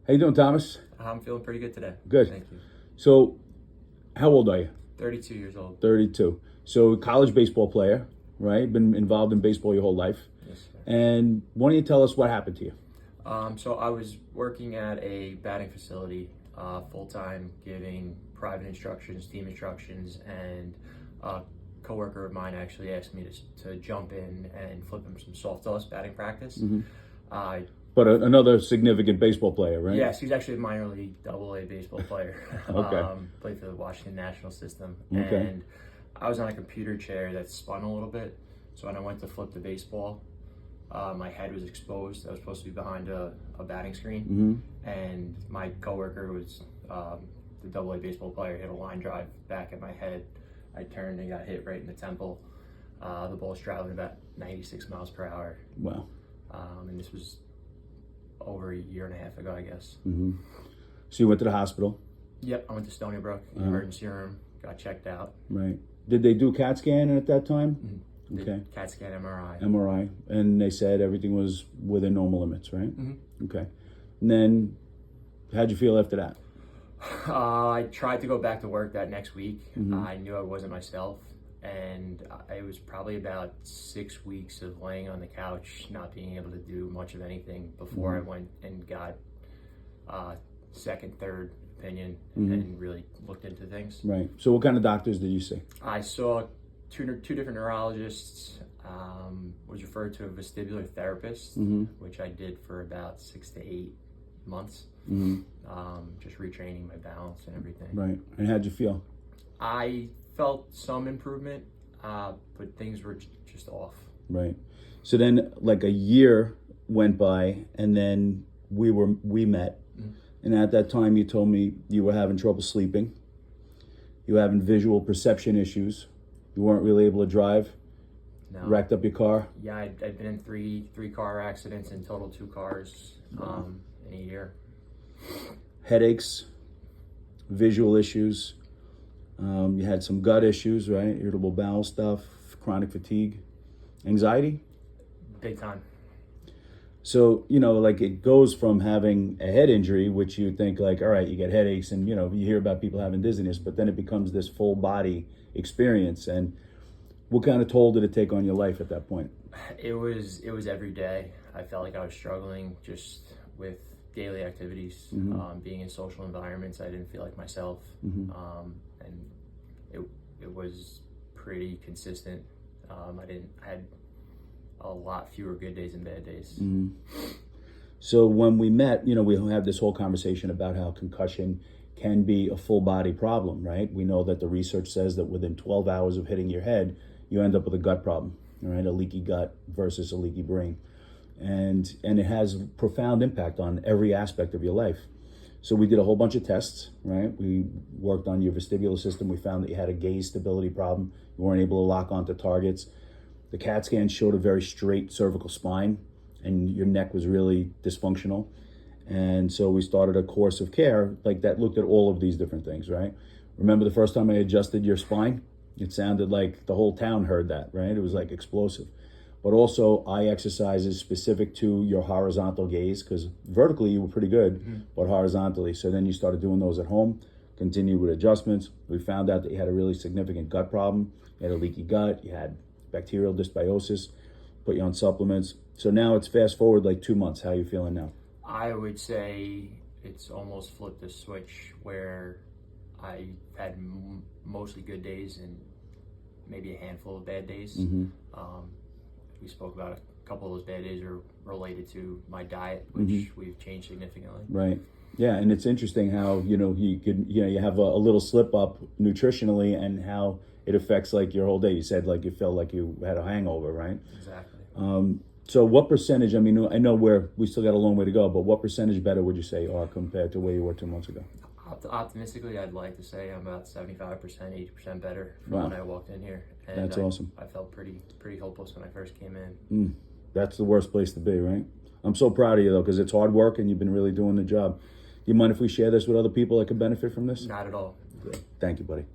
How you doing, Thomas? I'm feeling pretty good today. Good. Thank you. So, how old are you? 32 years old. 32. So, college baseball player, right? Been involved in baseball your whole life. Yes, sir. And why don't you tell us what happened to you? So I was working at a batting facility full-time, giving private instructions, team instructions, and a coworker of mine actually asked me to jump in and flip him some soft dust batting practice. I But another significant baseball player, right? Yes, he's actually a minor league AA baseball player. Okay. Played for the Washington National System. Okay. And I was on a computer chair that spun a little bit. So when I went to flip the baseball, my head was exposed. I was supposed to be behind a batting screen. And my coworker was the AA baseball player, hit a line drive back at my head. I turned and got hit right in the temple. The ball was traveling about 96 miles per hour. Wow. And this was over a year and a half ago, I guess. So you went to the hospital? Yep, I went to Stony Brook, emergency room, got checked out. Right. Did they do CAT scan at that time? Okay. CAT scan, MRI. MRI. And they said everything was within normal limits, right? Okay. And then, how'd you feel after that? I tried to go back to work that next week. I knew I wasn't myself. And it was probably about 6 weeks of laying on the couch, not being able to do much of anything before I went and got second, third opinion and really looked into things. Right. So what kind of doctors did you see? I saw two different neurologists, was referred to a vestibular therapist, which I did for about 6 to 8 months, just retraining my balance and everything. Right. And how'd you feel? I felt some improvement, but things were just off. Right. So then like a year went by and then we met. And at that time you told me you were having trouble sleeping. You were having visual perception issues. You weren't really able to drive. No. Wrecked up your car. Yeah, I'd been in three car accidents, in total 2 cars in a year. Headaches, visual issues. You had some gut issues, right? Irritable bowel stuff, chronic fatigue, anxiety. Big time. So, like it goes from having a head injury, which you think like, all right, you get headaches and, you hear about people having dizziness, but then it becomes this full body experience. And what kind of toll did it take on your life at that point? It was every day. I felt like I was struggling just with daily activities, being in social environments. I didn't feel like myself. And it was pretty consistent. I had a lot fewer good days and bad days. So when we met, we had this whole conversation about how concussion can be a full body problem, right? We know that the research says that within 12 hours of hitting your head, you end up with a gut problem, right? A leaky gut versus a leaky brain. And it has profound impact on every aspect of your life. So we did a whole bunch of tests, right? We worked on your vestibular system. We found that you had a gaze stability problem. You weren't able to lock onto targets. The CAT scan showed a very straight cervical spine and your neck was really dysfunctional. And so we started a course of care like that looked at all of these different things, right? Remember the first time I adjusted your spine? It sounded like the whole town heard that, right? It was like explosive. But also eye exercises specific to your horizontal gaze, because vertically you were pretty good, but horizontally. So then you started doing those at home, continued with adjustments. We found out that you had a really significant gut problem. You had a leaky gut, you had bacterial dysbiosis, put you on supplements. So now it's fast forward like 2 months. How are you feeling now? I would say it's almost flipped a switch where I had mostly good days and maybe a handful of bad days. We spoke about a couple of those bad days are related to my diet, which we've changed significantly. Right. Yeah, and it's interesting how you have a little slip up nutritionally and how it affects like your whole day. You said like you felt like you had a hangover, right? Exactly. So what percentage? I mean, I know we still got a long way to go, but what percentage better would you say are compared to where you were 2 months ago? Optimistically, I'd like to say I'm about 75%, 80% better from when I walked in here. And That's awesome. I felt pretty hopeless when I first came in. That's the worst place to be, right? I'm so proud of you, though, because it's hard work and you've been really doing the job. Do you mind if we share this with other people that could benefit from this? Not at all. Good. Thank you, buddy.